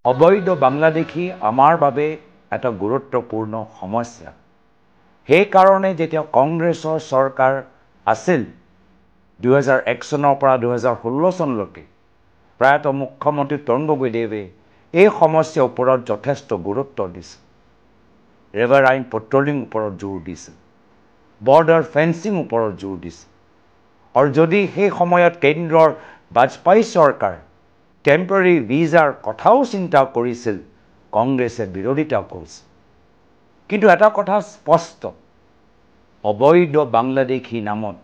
অবৈধ বাংলাদেশী আমাৰ বাবে এটা গুৰুত্বপূৰ্ণ সমস্যা। সেইকাৰণে যেতিয়া কংগ্ৰেছৰ চৰকাৰ আছিল 2001 চনৰ পৰা 2016 চনলৈকে প্ৰায়তঃ মুখ্যমন্ত্ৰী তৰুণ গগৈদেৱে এই সমস্যাৰ ওপৰত যথেষ্ট গুৰুত্ব দিছে। ৰিভাৰ আইন পেট্ৰলিং ওপৰত জোৰ দিছে, বৰ্ডাৰ ফেন্সিং ওপৰত জোৰ দিছে। আৰু যদি সেই সময়ত কেন্দ্ৰৰ বাজপেয়ী চৰকাৰ টেম্পৰাৰী ভিজাৰ কথাও চিন্তা কৰিছিল, কংগ্ৰেছে বিৰোধিতা কৰিছিল। কিন্তু এটা কথা স্পষ্ট, অবৈধ বাংলাদেশী নামত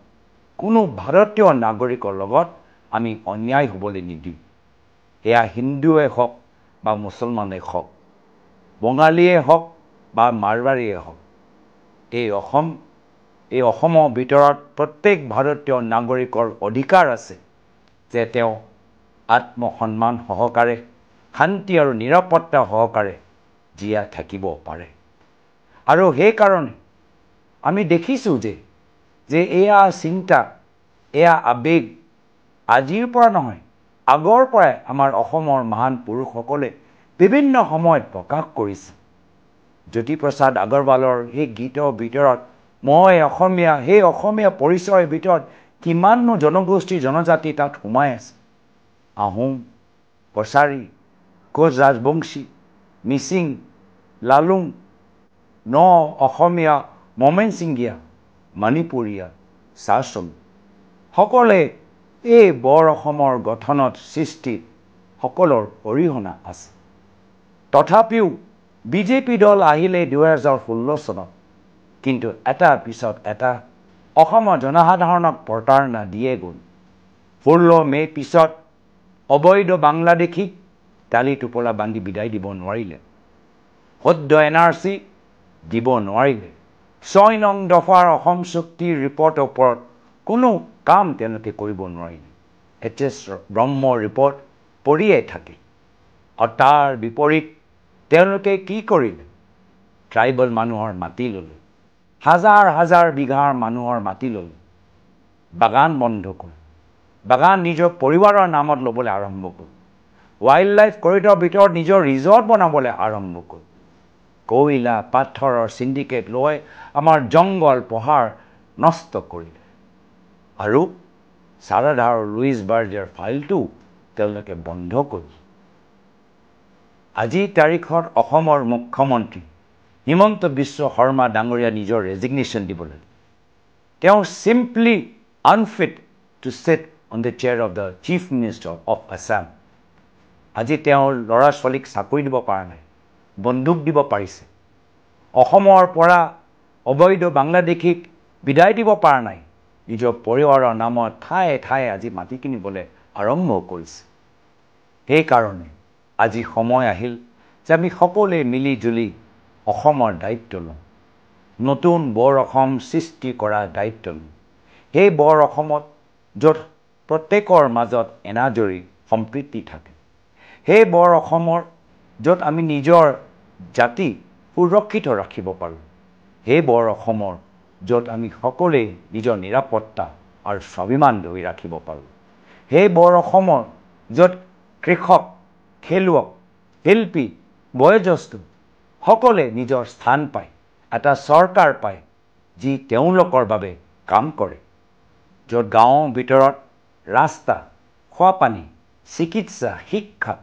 কোনো ভাৰতীয় নাগৰিকৰ লগত আমি অন্যায় হ'বলৈ নিদিওঁ। এয়া হিন্দুৱে হওক বা মুছলমানেই হওক, বঙালীয়ে হওক বা মাৰৱাৰীয়ে হওক, এই অসমৰ ভিতৰত প্ৰত্যেক ভাৰতীয় নাগৰিকৰ অধিকাৰ আছে যে তেওঁ আত্মসন্মান সহকাৰে, শান্তি আৰু নিৰাপত্তা সহকাৰে জীয়াই থাকিব পাৰে। আৰু সেইকাৰণে আমি দেখিছোঁ যে এয়া চিন্তা, এয়া আৱেগ আজিৰ পৰা নহয়, আগৰ পৰাই আমাৰ অসমৰ মহান পুৰুষসকলে বিভিন্ন সময়ত প্ৰকাশ কৰিছে। জ্যোতিপ্ৰসাদ আগৰৱালৰ সেই গীতৰ ভিতৰত মই অসমীয়া, সেই অসমীয়া পৰিচয়ৰ ভিতৰত কিমাননো জনগোষ্ঠী জনজাতি তাত সোমাই আছে। আহোম, কছাৰী, কোচ ৰাজবংশী, মিচিং, লালুং, অসমীয়া, মমেনচিংগীয়া, মণিপুৰীয়া, চাচোন সকলোৱে এই বৰ অসমৰ গঠনত সৃষ্টিত সকলৰ অৰিহণা আছে। তথাপিও বিজেপি দল আহিলে 2016 চনত, কিন্তু এটাৰ পিছত এটা অসমৰ জনসাধাৰণক প্ৰতাৰণা দিয়ে গ'ল। 16 মে' পিছত অবৈধ বাংলাদেশীক টালি টোপোলা বান্ধি বিদায় দিব নোৱাৰিলে, সদ্য NRC দিব নোৱাৰিলে, 6 নং দফাৰ অসম চুক্তিৰ ৰিপৰ্টৰ ওপৰত কোনো কাম তেওঁলোকে কৰিব নোৱাৰিলে। HS ব্ৰহ্ম ৰিপৰ্ট পৰিয়ে থাকিল। আৰু তাৰ বিপৰীত তেওঁলোকে কি কৰিলে? ট্ৰাইবেল মানুহৰ মাটি ল'লে, হাজাৰ হাজাৰ বিঘাৰ মানুহৰ মাটি ল'লে, বাগান বন্ধ কৰে, বাগান নিজৰ পৰিবাৰৰ নামত ল'বলৈ আৰম্ভ কৰে, ৱাইল্ড লাইফ কৰিডৰৰ ভিতৰত নিজৰ ৰিজৰ্ট বনাবলৈ আৰম্ভ কৰে, কয়লা পাথৰৰ চিণ্ডিকেট লৈ আমাৰ জংঘল পহাৰ নষ্ট কৰিলে। আৰু সাৰদা আৰু লুইচ বাৰ্জাৰ ফাইলটো তেওঁলোকে বন্ধ কৰিলে। আজিৰ তাৰিখত অসমৰ মুখ্যমন্ত্ৰী হিমন্ত বিশ্ব শৰ্মা ডাঙৰীয়া নিজৰ ৰেজিগনেশ্যন দিব লাগে। তেওঁ simply unfit to sit on the chair of the chief minister of Assam. আজি তেওঁৰ ল'ৰা ছোৱালীক চাকৰি দিব পৰা নাই, বন্দুক দিব পাৰিছে, অসমৰ পৰা অবৈধ বাংলাদেশীক বিদায় দিব পৰা নাই, নিজৰ পৰিবাৰৰ নামত ঠায়ে ঠায়ে আজি মাটি কিনিবলৈ আৰম্ভ কৰিছে। সেইকাৰণে আজি সময় আহিল যে আমি সকলোৱে মিলি জুলি অসমৰ দায়িত্ব লওঁ, নতুন বৰ অসম সৃষ্টি কৰাৰ দায়িত্ব লওঁ। সেই বৰ অসমত য'ত প্ৰত্যেকৰ মাজত এনাজৰী সম্প্ৰীতি থাকে, সেই বৰ অসমৰ য'ত আমি নিজৰ জাতি সুৰক্ষিত ৰাখিব পাৰোঁ, সেই বৰ অসমৰ য'ত আমি সকলোৱে নিজৰ নিৰাপত্তা আৰু স্বাভিমান ধৰি ৰাখিব পাৰোঁ, সেই বৰ অসমৰ য'ত কৃষক, খেলুৱক, শিল্পী, বয়োজ্যেষ্ঠ সকলোৱে নিজৰ স্থান পায়, এটা চৰকাৰ পায় যি তেওঁলোকৰ বাবে কাম কৰে, য'ত গাঁৱৰ ভিতৰত ৰাস্তা, খোৱাপানী, চিকিৎসা, শিক্ষা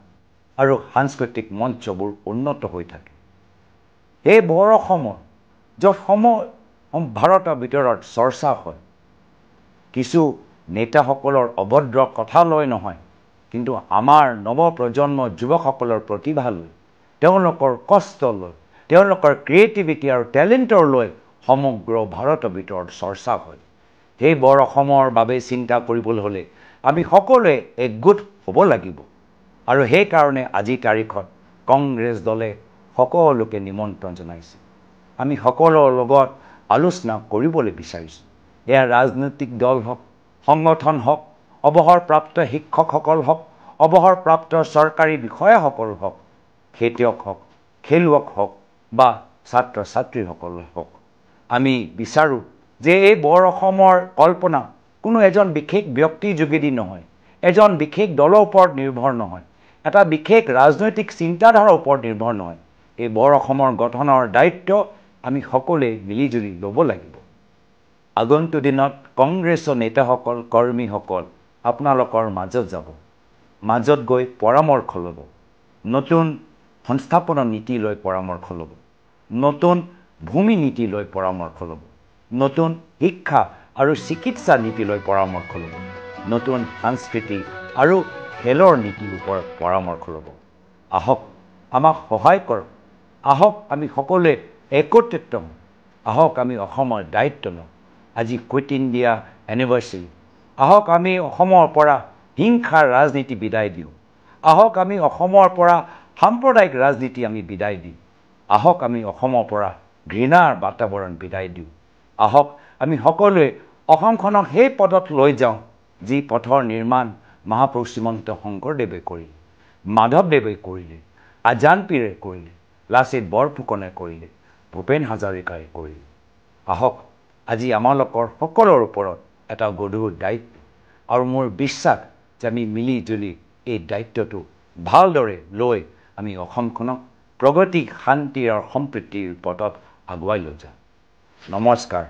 আৰু সাংস্কৃতিক মঞ্চবোৰ উন্নত হৈ থাকে। সেই বৰ অসমৰ য'ত ভাৰতৰ ভিতৰত চৰ্চা হয়, কিছু নেতাসকলৰ অভদ্ৰ কথা লৈ নহয়, কিন্তু আমাৰ নৱপ্ৰজন্মৰ যুৱকসকলৰ প্ৰতিভা লৈ, তেওঁলোকৰ কষ্ট লৈ, তেওঁলোকৰ ক্ৰিয়েটিভিটি আৰু টেলেণ্টৰ লৈ সমগ্ৰ ভাৰতৰ ভিতৰত চৰ্চা হয়। সেই বৰ অসমৰ বাবে চিন্তা কৰিবলৈ হ'লে আমি সকলোৱে একগোট হ'ব লাগিব। আৰু সেইকাৰণে আজিৰ তাৰিখত কংগ্ৰেছ দলে সকলোকে নিমন্ত্ৰণ জনাইছে। আমি সকলোৰ লগত আলোচনা কৰিবলৈ বিচাৰিছোঁ। এয়া ৰাজনৈতিক দল হওক, সংগঠন হওক, অৱসৰপ্ৰাপ্ত শিক্ষকসকল হওক, অৱসৰপ্ৰাপ্ত চৰকাৰী বিষয়াসকল হওক, খেতিয়ক হওক, খেলুৱক হওক বা ছাত্ৰ ছাত্ৰীসকল হওক, আমি বিচাৰোঁ যে এই বৰ অসমৰ কল্পনা কোনো এজন বিশেষ ব্যক্তিৰ যোগেদি নহয়, এজন বিশেষ দলৰ ওপৰত নিৰ্ভৰ নহয়, এটা বিশেষ ৰাজনৈতিক চিন্তাধাৰাৰ ওপৰত নিৰ্ভৰ নহয় এই বৰ অসমৰ গঠনৰ দায়িত্ব আমি সকলোৱে মিলিজুলি ল'ব লাগিব আগন্তুক দিনত কংগ্ৰেছৰ নেতাসকল কৰ্মীসকল আপোনালোকৰ মাজত যাব মাজত গৈ পৰামৰ্শ ল'ব নতুন সংস্থাপনৰ নীতি লৈ পৰামৰ্শ ল'ব নতুন ভূমি নীতি লৈ পৰামৰ্শ ল'ব নতুন শিক্ষা আৰু চিকিৎসা নীতি লৈ পৰামৰ্শ ল'ব নতুন সংস্কৃতি আৰু খেলৰ নীতিৰ ওপৰত পৰামৰ্শ ল'ব আহক আমাক সহায় কৰক আহক আমি সকলোৱে একত্ৰিত হওঁ আহক আমি অসমৰ দায়িত্ব লওঁ আজি কুইট ইণ্ডিয়া এনিভাৰ্চাৰী আহক আমি অসমৰ পৰা হিংসাৰ ৰাজনীতি বিদায় দিওঁ আহক আমি অসমৰ পৰা সাম্প্ৰদায়িক ৰাজনীতি আমি বিদায় দিওঁ আহক আমি অসমৰ পৰা ঘৃণাৰ বাতাবৰণ বিদায় দিওঁ আহক আমি সকলোৱে অসমখনক সেই পথত লৈ যাওঁ যি পথৰ নিৰ্মাণ মহাপুৰুষ শ্ৰীমন্ত শংকৰদেৱে কৰিলে মাধৱদেৱে কৰিলে আজানপীৰে কৰিলে লাচিত বৰফুকনে কৰিলে ভূপেন হাজৰিকাই কৰিলে আহক আজি আমালোকৰ সকলোৰ ওপৰত এটা গধুৰ দায়িত্ব আৰু মোৰ বিশ্বাস যে আমি মিলি জুলি এই দায়িত্বটো ভালদৰে লৈ আমি অসমখনক প্ৰগতি শান্তি আৰু সম্প্ৰীতিৰ পথত আগুৱাই লৈ যাম নমস্কাৰ